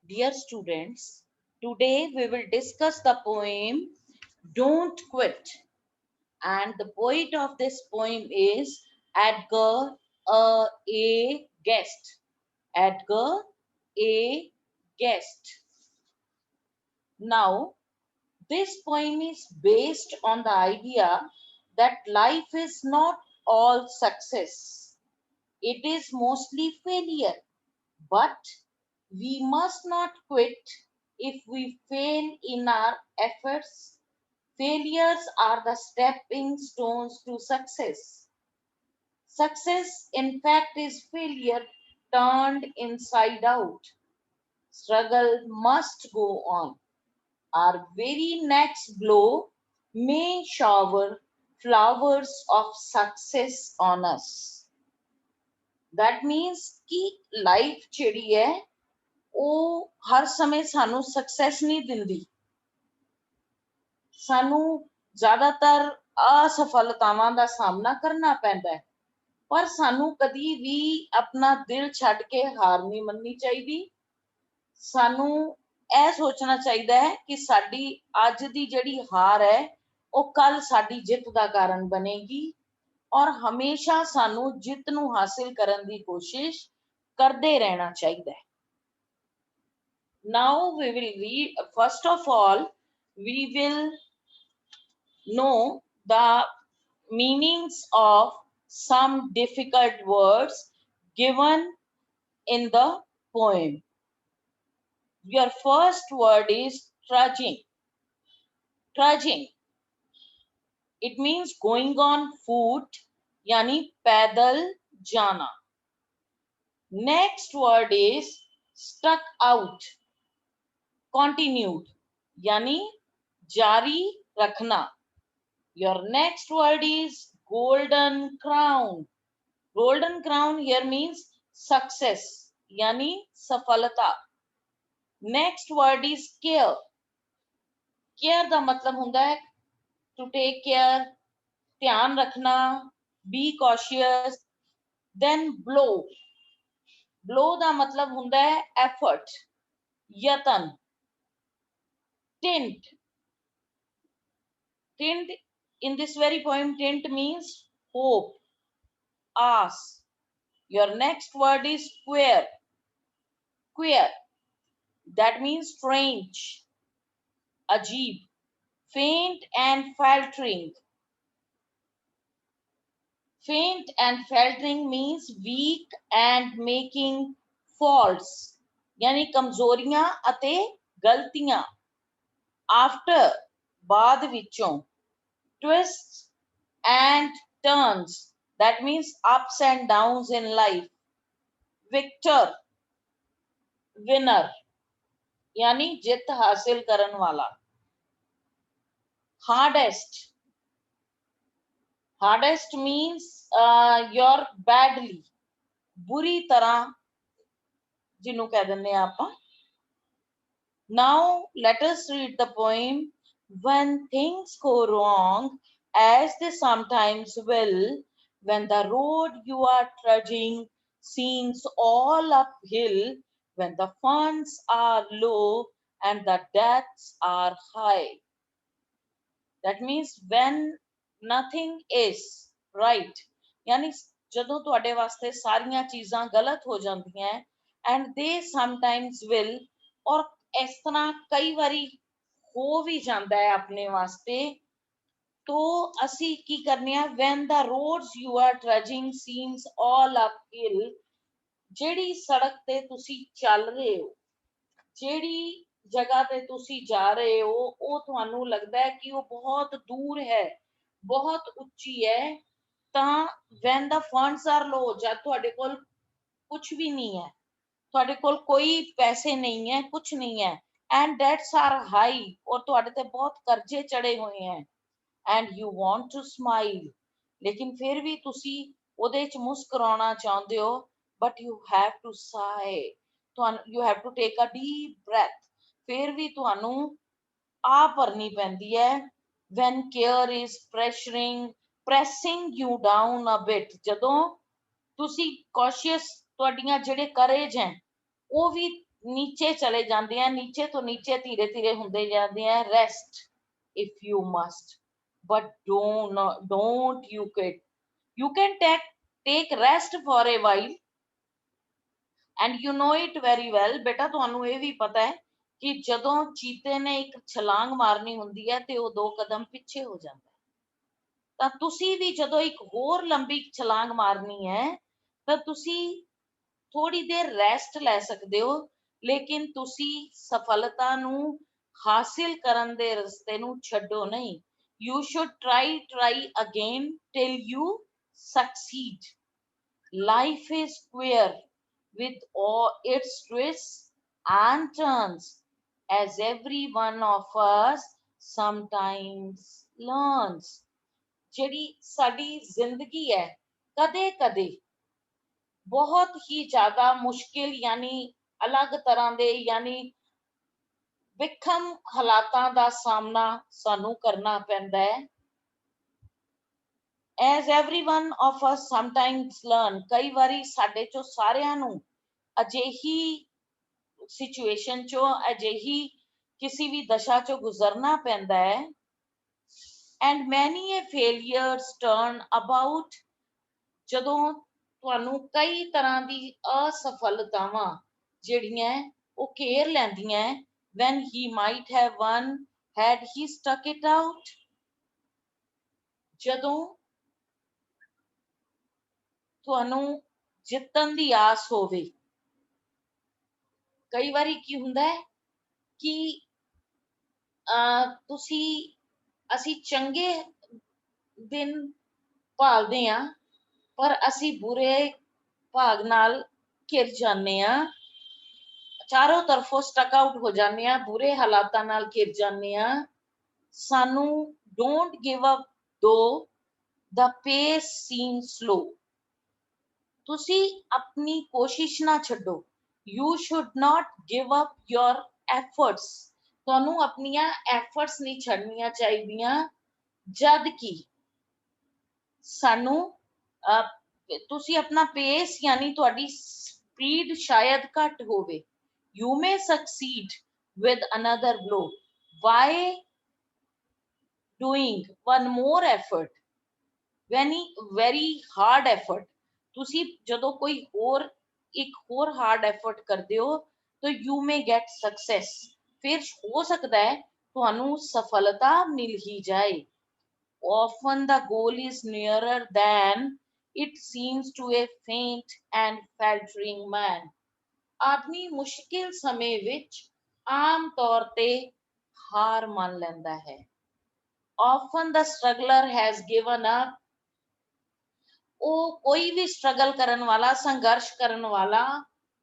Dear students, today we will discuss the poem Don't Quit. And the poet of this poem is Edgar A. Guest. Edgar A. Guest. Now, this poem is based on the idea that life is not all success, it is mostly failure. But we must not quit if we fail in our efforts. Failures are the stepping stones to success. Success, in fact, is failure turned inside out. Struggle must go on. Our very next blow may shower flowers of success on us. That means कि life ਜਿਹੜੀ ਹੈ ਉਹ ਹਰ ਸਮੇਂ ਸਾਨੂੰ success ਨਹੀਂ ਦਿੰਦੀ। ਸਾਨੂੰ ਜ਼ਿਆਦਾਤਰ ਅਸਫਲਤਾਵਾਂ ਦਾ ਸਾਹਮਣਾ ਕਰਨਾ ਪੈਂਦਾ ਹੈ, ਪਰ ਸਾਨੂੰ ਕਦੀ ਵੀ ਆਪਣਾ ਦਿਲ ਛੱਡ ਕੇ ਹਾਰ ਨਹੀਂ ਮੰਨਣੀ ਚਾਹੀਦੀ। ਸਾਨੂੰ ਇਹ ਸੋਚਣਾ ਚਾਹੀਦਾ ਹੈ ਕਿ ਸਾਡੀ ਅੱਜ ਦੀ ਜਿਹੜੀ ਹਾਰ ਹੈ ਉਹ ਕੱਲ ਸਾਡੀ ਜਿੱਤ ਦਾ ਕਾਰਨ ਬਣੇਗੀ, ਔਰ ਹਮੇਸ਼ਾ ਸਾਨੂੰ ਜਿੱਤ ਨੂੰ ਹਾਸਿਲ ਕਰਨ ਦੀ ਕੋਸ਼ਿਸ਼ ਕਰਦੇ ਰਹਿਣਾ ਚਾਹੀਦਾ ਹੈ। Now we will read, first of all, we will know the meanings of some difficult words given in the poem. Your first word is trudging. Trudging. It means going on foot, yani पैदल जाना. Next word is stuck out. Continued, yani jari rakhna. Your next word is golden crown. Golden crown here means success, yani safalata. Next word is care. Care da matlab hunda hai to take care, dhyan rakhna, be cautious. Then blow. Blow da matlab hunda hai effort, yatan. Tint. Tint in this very poem, tint means hope, ask. Your next word is queer. Queer. That means strange, ajeeb. Faint and faltering. Faint and faltering means weak and making faults, yani kamzoriyan ate galtiyan. After, baad vichon. Twists and turns. That means ups and downs in life. Victor, winner, yani jit hasil karan wala. Hardest. Hardest means you're badly, buri tarah ਜਿਹਨੂੰ ਕਹਿ ਦਿੰਦੇ ਆ ਆਪਾਂ. Now let us read the poem. When things go wrong, as they sometimes will, when the road you are trudging seems all uphill, when the funds are low and the debts are high. That means when nothing is right, yani ਜਦੋਂ ਤੁਹਾਡੇ ਵਾਸਤੇ ਸਾਰੀਆਂ ਚੀਜ਼ਾਂ ਗਲਤ ਹੋ ਜਾਂਦੀਆਂ and they sometimes will, ਔਰ ਇਸ ਤਰ੍ਹਾਂ ਕਈ ਵਾਰੀ ਹੋ ਵੀ ਜਾਂਦਾ ਹੈ ਆਪਣੇ ਵਾਸਤੇ, ਤੋ ਅਸੀਂ ਕੀ ਕਰਨੇ ਆ, when the roads you are trudging seems all uphill, ਜਿਹੜੀ ਸੜਕ ਤੇ ਤੁਸੀਂ ਚੱਲ ਰਹੇ ਹੋ, ਜਿਹੜੀ ਜਗ੍ਹਾ ਤੇ ਤੁਸੀਂ ਜਾ ਰਹੇ ਹੋ, ਉਹ ਤੁਹਾਨੂੰ ਲੱਗਦਾ ਹੈ ਕਿ ਉਹ ਬਹੁਤ ਦੂਰ ਹੈ, ਬਹੁਤ ਉੱਚੀ ਹੈ, ਤਾਂ when the funds are low, ਜਦ ਤੁਹਾਡੇ ਕੋਲ ਕੁਝ ਵੀ ਨਹੀਂ ਹੈ, ਤੁਹਾਡੇ ਕੋਲ ਕੋਈ ਪੈਸੇ ਨਹੀਂ ਹੈ, ਕੁਝ ਨਹੀਂ ਹੈ, and debts are high, ਔਰ ਤੁਹਾਡੇ ਤੇ ਬਹੁਤ ਕਰਜ਼ੇ ਚੜੇ ਹੋਏ ਹੈ, and you want to smile, ਲੇਕਿਨ ਫਿਰ ਵੀ ਤੁਸੀਂ ਉਹਦੇ ਚ ਮੁਸਕਰਾਉਣਾ ਚਾਹੁੰਦੇ ਹੋ, but you have to sigh, you have to take a deep breath, ਫਿਰ ਵੀ ਤੁਹਾਨੂੰ ਆ ਭਰਨੀ ਪੈਂਦੀ ਹੈ, when care is pressing you down a bit, ਜਦੋਂ ਤੁਸੀਂ cautious, ਤੁਹਾਡੀਆਂ ਜਿਹੜੇ courage ਹੈ ਉਹ ਵੀ नीचे चले जाते हैं, नीचे तो नीचे धीरे धीरे होंदे जाते हैं। Rest if you must, but don't you quit. You can take rest for a while, and you know it very well. बेटा ਤੁਹਾਨੂੰ ਇਹ ਵੀ ਪਤਾ ਹੈ ਕਿ ਜਦੋਂ ਚੀਤੇ ਨੇ ਇੱਕ ਛਲਾਂਗ ਮਾਰਨੀ ਹੁੰਦੀ ਹੈ ਤੇ ਉਹ 2 ਕਦਮ ਪਿੱਛੇ ਹੋ ਜਾਂਦਾ ਹੈ, ਤਾਂ ਤੁਸੀਂ ਵੀ ਜਦੋਂ ਇੱਕ ਹੋਰ ਲੰਬੀ ਛਲਾਂਗ ਮਾਰਨੀ ਹੈ ਤਾਂ ਤੁਸੀਂ ਥੋੜੀ ਦੇਰ ਰੈਸਟ ਲੈ ਸਕਦੇ ਹੋ, ਲੇਕਿਨ ਤੁਸੀਂ ਸਫਲਤਾ ਨੂੰ ਹਾਸਿਲ ਕਰਨ ਦੇ ਰਸਤੇ ਨੂੰ ਛੱਡੋ ਨਹੀਂ। You should try again till you succeed. Life is queer with all its twists and turns, as every one of us sometimes learns. ਜਿਹੜੀ ਸਾਡੀ ਜ਼ਿੰਦਗੀ ਹੈ, ਕਦੇ ਕਦੇ ਬਹੁਤ ਹੀ ਜ਼ਿਆਦਾ ਮੁਸ਼ਕਿਲ ਯਾਨੀ ਅਲੱਗ ਤਰ੍ਹਾਂ ਦੇ ਯਾਨੀ ਵਿਖਮ ਹਾਲਾਤਾਂ ਦਾ ਸਾਹਮਣਾ ਸਾਨੂੰ ਕਰਨਾ ਪੈਂਦਾ ਹੈ। as every one of us sometimes learn, ਕਈ ਵਾਰੀ ਸਾਡੇ ਚੋਂ ਸਾਰਿਆਂ ਨੂੰ ਅਜਿਹੀ ਸਿਚੁਏਸ਼ਨ ਚੋਂ, ਅਜਿਹੀ ਕਿਸੇ ਵੀ ਦਸ਼ਾ ਚੋਂ ਗੁਜ਼ਰਨਾ ਪੈਂਦਾ ਹੈ। and many a failures turn about, ਜਦੋਂ ਤੁਹਾਨੂੰ ਕਈ ਤਰ੍ਹਾਂ ਦੀ ਅਸਫਲਤਾਵਾਂ ਜਿਹੜੀਆਂ ਉਹ ਘੇਰ ਲੈਂਦੀਆਂ, when he might have won had he stuck it out. ਜਦੋਂ ਤੁਹਾਨੂੰ ਜਿੱਤਣ ਦੀ ਆਸ ਹੋਵੇ, ਕਈ ਵਾਰੀ ਕੀ ਹੁੰਦਾ ਹੈ ਕਿ ਅਸੀਂ ਚੰਗੇ ਦਿਨ ਭਾਲਦੇ ਹਾਂ, ਪਰ ਅਸੀਂ ਬੁਰੇ ਭਾਗ ਨਾਲ ਘਿਰ ਜਾਂਦੇ ਹਾਂ, ਚਾਰੋਂ ਤਰਫੋਂ ਸਟਕ ਆਊਟ ਹੋ ਜਾਂਦੇ ਹਾਂ, ਬੁਰੇ ਹਾਲਾਤਾਂ ਨਾਲ ਘਿਰ ਜਾਂਦੇ ਹਾਂ। ਸਾਨੂੰ ਡੋਂਟ ਗਿਵ ਅਪ ਦੋ the pace seems slow. ਤੁਸੀਂ ਆਪਣੀ ਕੋਸ਼ਿਸ਼ ਨਾ ਛੱਡੋ। You should not give up your efforts. ਤੁਹਾਨੂੰ ਆਪਣੀਆਂ efforts ਨਹੀਂ ਛੱਡਣੀਆਂ ਚਾਹੀਦੀਆਂ, ਜਦ ਕਿ ਸਾਨੂੰ ਤੁਸੀਂ ਆਪਣਾ ਪੇਸ ਯਾਨੀ ਤੁਹਾਡੀ ਸਪੀਡ ਸ਼ਾਇਦ ਘੱਟ ਹੋਵੇ। You may succeed with another blow. Why doing one more effort? very hard effort. ਤੁਸੀਂ ਜਦੋਂ ਕੋਈ ਇੱਕ ਹੋਰ ਹਾਰਡ ਐਫਰਟ ਕਰਦੇ ਹੋ ਤਾਂ you may get success. ਫਿਰ ਹੋ ਸਕਦਾ ਹੈ ਤੁਹਾਨੂੰ ਸਫਲਤਾ ਮਿਲ ਹੀ ਜਾਏ। Often the goal is nearer than it seems to a faint and faltering man. ਆਦਮੀ ਮੁਸ਼ਕਿਲ ਸਮੇਂ ਵਿੱਚ ਆਮ ਤੌਰ ਤੇ ਹਾਰ ਮੰਨ ਲੈਂਦਾ ਹੈ। Often the struggler has given up. ਉਹ ਕੋਈ ਵੀ ਸਟਰਗਲ ਕਰਨ ਵਾਲਾ, ਸੰਘਰਸ਼ ਕਰਨ ਵਾਲਾ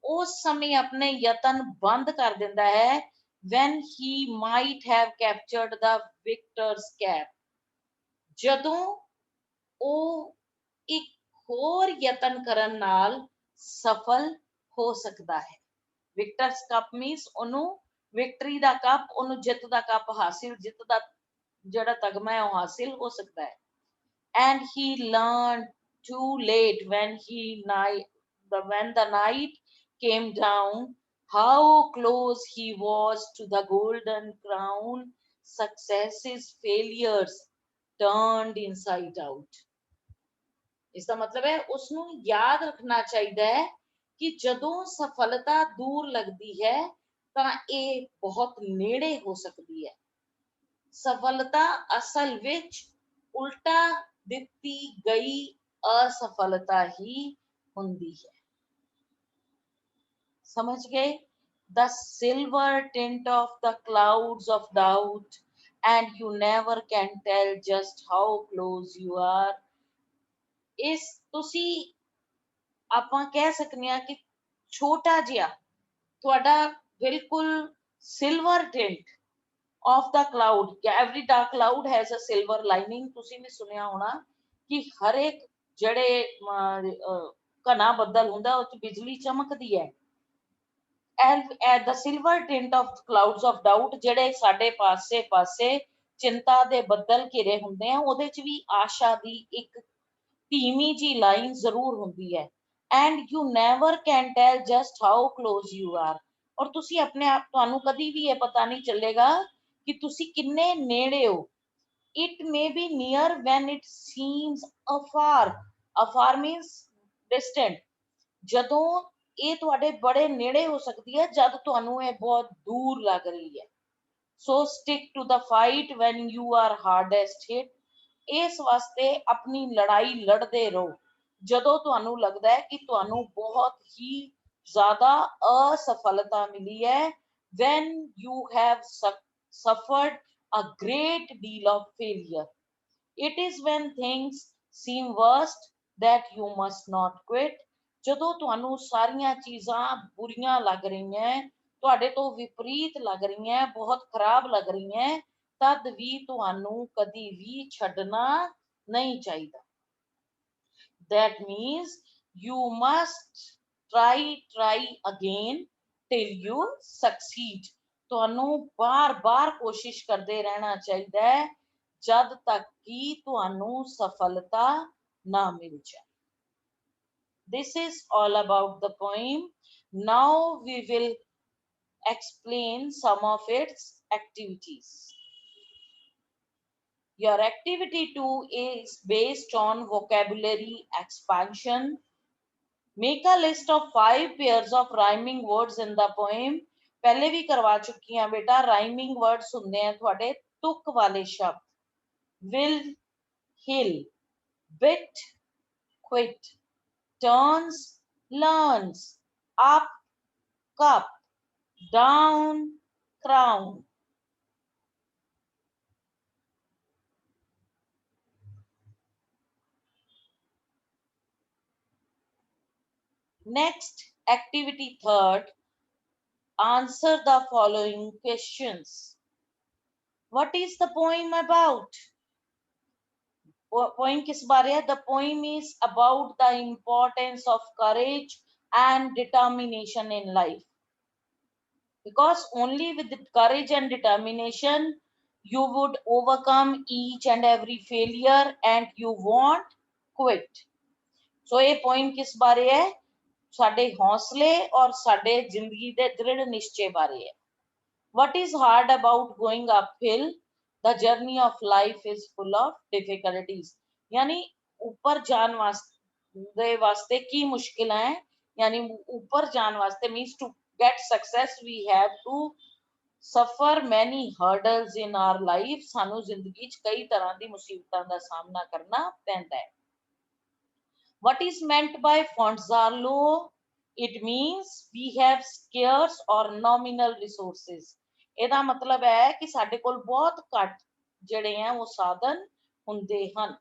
ਉਸ ਸਮੇਂ ਆਪਣੇ ਯਤਨ ਬੰਦ ਕਰ ਦਿੰਦਾ ਹੈ, when he might have captured the victor's cap. ਜਦੋਂ ਉਹ ਇੱਕ ਹੋਰ ਯਤਨ ਕਰਨ ਨਾਲ ਸਫਲ ਹੋ ਸਕਦਾ ਹੈ। ਵਿਕਟਰਸ ਕੱਪ ਮੀਨਸ ਉਹਨੂੰ ਵਿਕਟਰੀ ਦਾ ਕੱਪ, ਉਹਨੂੰ ਜਿੱਤ ਦਾ ਕੱਪ ਹਾਸਿਲ, ਜਿੱਤ ਦਾ ਜਿਹੜਾ ਤਗਮਾ ਹੈ ਉਹ ਹਾਸਿਲ ਹੋ ਸਕਦਾ ਹੈ। and he learned too late when the night came down how close he was to the golden crown. Successes, failures turned inside out. ਇਸਦਾ ਮਤਲਬ ਹੈ ਉਸਨੂੰ ਯਾਦ ਰੱਖਣਾ ਚਾਹੀਦਾ ਹੈ ਕਿ ਜਦੋਂ ਸਫਲਤਾ ਦੂਰ ਲੱਗਦੀ ਹੈ ਤਾਂ ਇਹ ਬਹੁਤ ਨੇੜੇ ਹੋ ਸਕਦੀ ਹੈ। ਸਫਲਤਾ ਅਸਲ ਵਿੱਚ ਉਲਟਾ ਦਿੱਤੀ ਗਈ ਅਸਫਲਤਾ ਹੀ ਹੁੰਦੀ ਹੈ। ਸਮਝ ਗਏ? The silver tint of the clouds of doubt, and you never can tell just how close you are. ਇਸ ਤੁਸੀਂ ਆਪਾਂ ਕਹਿ ਸਕਦੇ ਹਾਂ ਕਿ ਛੋਟਾ ਜਿਹਾ ਤੁਹਾਡਾ ਬਿਲਕੁਲ silver tint of the cloud. Every dark cloud has a silver lining. ਤੁਸੀਂ ਵੀ ਸੁਣਿਆ ਹੋਣਾ ਕਿ ਹਰ ਇੱਕ ਜਿਹੜੇ ਘਣਾ ਬੱਦਲ ਹੁੰਦਾ ਉਹ 'ਚ ਬਿਜਲੀ ਚਮਕਦੀ ਹੈ। and the silver tint of clouds of doubt, ਜਿਹੜੇ ਸਾਡੇ ਪਾਸੇ ਚਿੰਤਾ ਦੇ ਬੱਦਲ ਘਿਰੇ ਹੁੰਦੇ ਆ, ਉਹਦੇ 'ਚ ਵੀ ਆਸ਼ਾ ਦੀ ਇੱਕ ਧੀਮੀ ਜੀ ਲਾਈਨ ਜ਼ਰੂਰ ਹੁੰਦੀ ਹੈ। and you never can tell just how close you are. और तुसी अपने आप तुहानू कदी भी ये पता नहीं चलेगा कि तुसी किन्ने नेड़े हो। It may be near when it seems afar. Afar means distant. ਜਦੋਂ ਇਹ ਤੁਹਾਡੇ ਬੜੇ ਨੇੜੇ ਹੋ ਸਕਦੀ ਹੈ ਜਦ ਤੁਹਾਨੂੰ ਇਹ ਬਹੁਤ ਦੂਰ ਲੱਗ ਰਹੀ ਹੈ। So stick to the fight when you are hardest hit. ਇਸ ਵਾਸਤੇ ਆਪਣੀ ਲੜਾਈ ਲੜਦੇ ਰਹੋ ਜਦੋਂ ਤੁਹਾਨੂੰ ਲੱਗਦਾ ਹੈ ਕਿ ਤੁਹਾਨੂੰ ਬਹੁਤ ਹੀ ਜ਼ਿਆਦਾ ਅਸਫਲਤਾ ਮਿਲੀ ਹੈ। when you have suffered a great deal of failure. It is when things seem worst that you must not quit. ਜਦੋਂ ਤੁਹਾਨੂੰ ਸਾਰੀਆਂ ਚੀਜ਼ਾਂ ਬੁਰੀਆਂ ਲੱਗ ਰਹੀਆਂ, ਤੁਹਾਡੇ ਤੋਂ ਵਿਪਰੀਤ ਲੱਗ ਰਹੀਆਂ, ਬਹੁਤ ਖਰਾਬ ਲੱਗ ਰਹੀਆਂ, ਤਦ ਵੀ ਤੁਹਾਨੂੰ ਕਦੀ ਵੀ ਛੱਡਣਾ ਨਹੀਂ ਚਾਹੀਦਾ। That means you must try again till you succeed. ਤੁਹਾਨੂੰ ਬਾਰ-ਬਾਰ ਕੋਸ਼ਿਸ਼ ਕਰਦੇ ਰਹਿਣਾ ਚਾਹੀਦਾ ਹੈ ਜਦ ਤੱਕ ਕਿ ਤੁਹਾਨੂੰ ਸਫਲਤਾ ਨਾ ਮਿਲ ਜਾਏ। This is all about the poem. Now we will explain some of its activities. Your activity 2 is based on vocabulary expansion. Make a list of 5 pairs of rhyming words in the poem. ਪਹਿਲੇ ਵੀ ਕਰਵਾ ਚੁੱਕੀ ਹਾਂ ਬੇਟਾ। Rhyming words ਹੁੰਦੇ ਆ ਤੁਹਾਡੇ ਤੁਕ ਵਾਲੇ ਸ਼ਬਦ। will, hill, bit, quit, turns, learns, up, cup, down, crown. Next, activity 3rd, answer the following questions. What is the poem about? Poem किस बारे है? The poem is about the importance of courage and determination in life. Because only with courage and determination you would overcome each and every failure and you won't quit. So ये poem किस बारे है? साडे हौसले और साडे जिंदगी दे दृढ़ निश्चय बारे है। What is hard about going uphill? The journey of life is full of difficulties. यानी ऊपर जान वास्ते की मुश्किलें हैं, यानी ऊपर जान वास्ते means to get success we have to suffer many hurdles in our life. सानू जिंदगी च कई तरह दी मुसीबतां दा सामना करना पैंदा है। What is meant by funds are low? It means we have scarce or nominal resources. ਇਹਦਾ ਮਤਲਬ ਹੈ ਕਿ ਸਾਡੇ ਕੋਲ ਬਹੁਤ ਘੱਟ ਜਿਹੜੇ ਆ ਉਹ ਸਾਧਨ ਹੁੰਦੇ ਹਨ।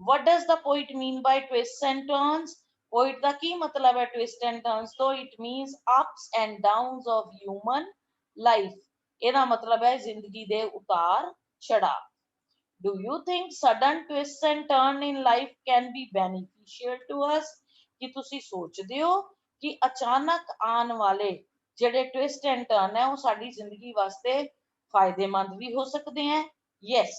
What does the poet mean by twists and turns? Poet ਦਾ ਕੀ ਮਤਲਬ ਹੈ twist and turns ਤੋਂ? It means ups and downs of human life. ਇਹਦਾ ਮਤਲਬ ਹੈ ਜ਼ਿੰਦਗੀ ਦੇ ਉਤਾਰ ਚੜਾਅ। Do you think sudden twists and turn in life can be beneficial to us? ਕਿ ਤੁਸੀਂ ਸੋਚਦੇ ਹੋ ਕਿ ਅਚਾਨਕ ਆਉਣ ਵਾਲੇ ਜਿਹੜੇ twist and turn ਹੈ ਉਹ ਸਾਡੀ ਜ਼ਿੰਦਗੀ ਵਾਸਤੇ ਫਾਇਦੇਮੰਦ ਵੀ ਹੋ ਸਕਦੇ ਹੈ? Yes,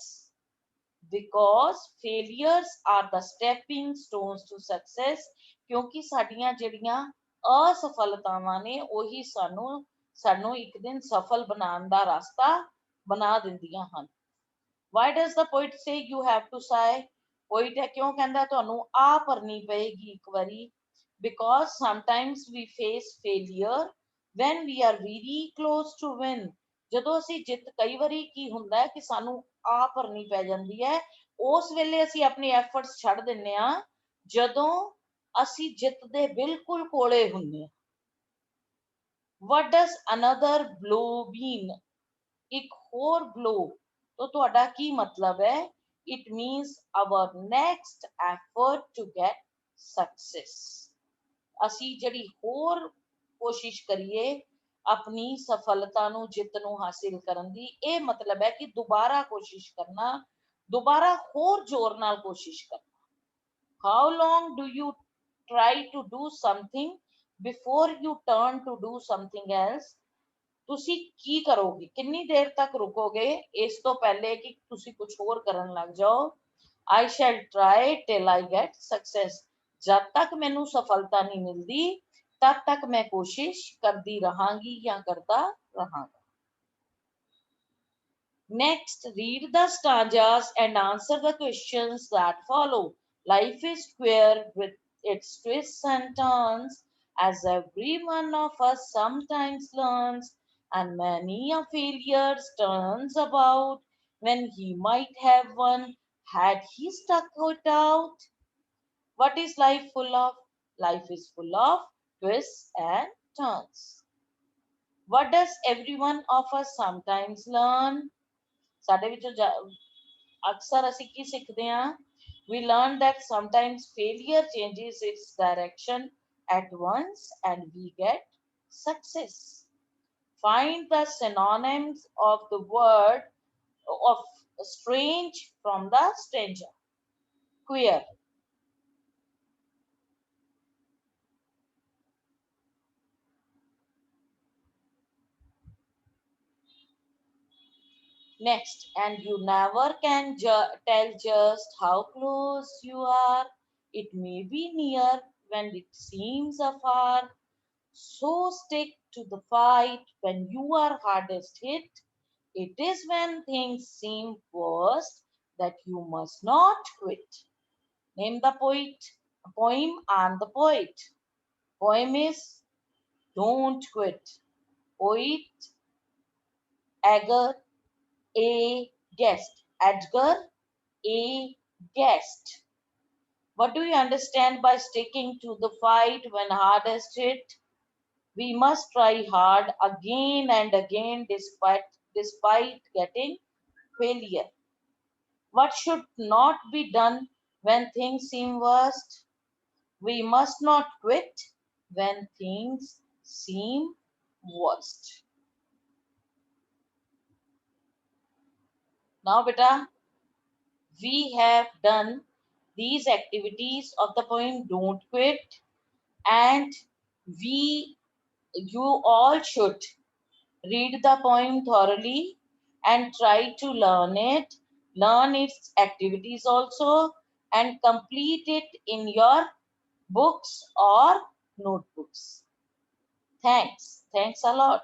because failures are the stepping stones to success. ਕਿਉਂਕਿ ਸਾਡੀਆਂ ਜਿਹੜੀਆਂ ਅਸਫਲਤਾਵਾਂ ਨੇ ਉਹੀ ਸਾਨੂੰ ਇੱਕ ਦਿਨ ਸਫਲ ਬਣਾਉਣ ਦਾ ਰਸਤਾ ਬਣਾ ਦਿੰਦੀਆਂ ਹਨ। Why does the poet say you have to sigh? Poet ਹੈ ਕਿਉਂ ਕਹਿੰਦਾ ਤੁਹਾਨੂੰ ਆ ਭਰਨੀ ਪਏਗੀ ਇੱਕ ਵਾਰੀ? Because sometimes we face failure when we are very close to win. ਜਦੋਂ ਅਸੀਂ ਜਿੱਤ, ਕਈ ਵਾਰੀ ਕੀ ਹੁੰਦਾ ਹੈ ਕਿ ਸਾਨੂੰ ਆ ਭਰਨੀ ਪੈ ਜਾਂਦੀ ਹੈ, ਉਸ ਵੇਲੇ ਅਸੀਂ ਆਪਣੇ ਐਫਰਟਸ ਛੱਡ ਦਿੰਨੇ ਆ ਜਦੋਂ ਅਸੀਂ ਜਿੱਤ ਦੇ ਬਿਲਕੁਲ ਕੋਲੇ ਹੁੰਨੇ ਆ। What does another blow mean? ਇੱਕ ਹੋਰ blow तो ਤੁਹਾਡਾ ਕੀ ਮਤਲਬ ਹੈ? It means our next effort to get success. ਅਸੀਂ ਜਿਹੜੀ ਹੋਰ ਕੋਸ਼ਿਸ਼ ਕਰੀਏ ਆਪਣੀ ਸਫਲਤਾ ਨੂੰ, ਜਿੱਤ ਨੂੰ ਹਾਸਿਲ ਕਰਨ ਦੀ, ਇਹ ਮਤਲਬ ਹੈ ਕਿ ਦੁਬਾਰਾ ਕੋਸ਼ਿਸ਼ ਕਰਨਾ, ਦੁਬਾਰਾ ਹੋਰ ਜ਼ੋਰ ਨਾਲ ਕੋਸ਼ਿਸ਼ ਕਰਨਾ। How long do you try to do something before you turn to do something else? ਤੁਸੀਂ ਕੀ ਕਰੋਗੇ, ਕਿੰਨੀ ਦੇਰ ਤੱਕ ਰੁਕੋਗੇ ਇਸ ਤੋਂ ਪਹਿਲੇ ਕਿ ਤੁਸੀਂ ਕੁਝ ਹੋਰ ਕਰਨ ਲੱਗ ਜਾਓ? I shall try till I get success. ਜਦ ਤੱਕ ਮੈਨੂੰ ਸਫਲਤਾ ਨਹੀਂ ਮਿਲਦੀ तब तक मैं कोशिश करती रहांगी या करता रहांगा. Next, read the stanzas and answer the questions that follow. Life is queer with its twists and turns, as every one of us sometimes learns, and many a failure turns about when he might have won had he stuck it out. What is life full of? Life is full of twists and turns. What does every one of us sometimes learn? ਸਾਡੇ ਵਿੱਚੋਂ ਅਕਸਰ ਅਸੀਂ ਕੀ ਸਿੱਖਦੇ ਹਾਂ? We learn that sometimes failure changes its direction at once and we get success. Find the synonyms of the word of strange from the stranger. Queer. Next, and you never can tell just how close you are. It may be near when it seems afar. So stick to the fight when you are hardest hit. It is when things seem worst that you must not quit. Name the poem and the poet. Poem is Don't Quit. Poet Edgar A. Guest. Edgar A. Guest. What do you understand by sticking to the fight when hardest hit? We must try hard again and again despite getting failure. What should not be done when things seem worst? We must not quit when things seem worst. Now, beta, we have done these activities of the poem Don't Quit, and we you all should read the poem thoroughly and try to learn its activities also, and complete it in your books or notebooks. Thanks a lot.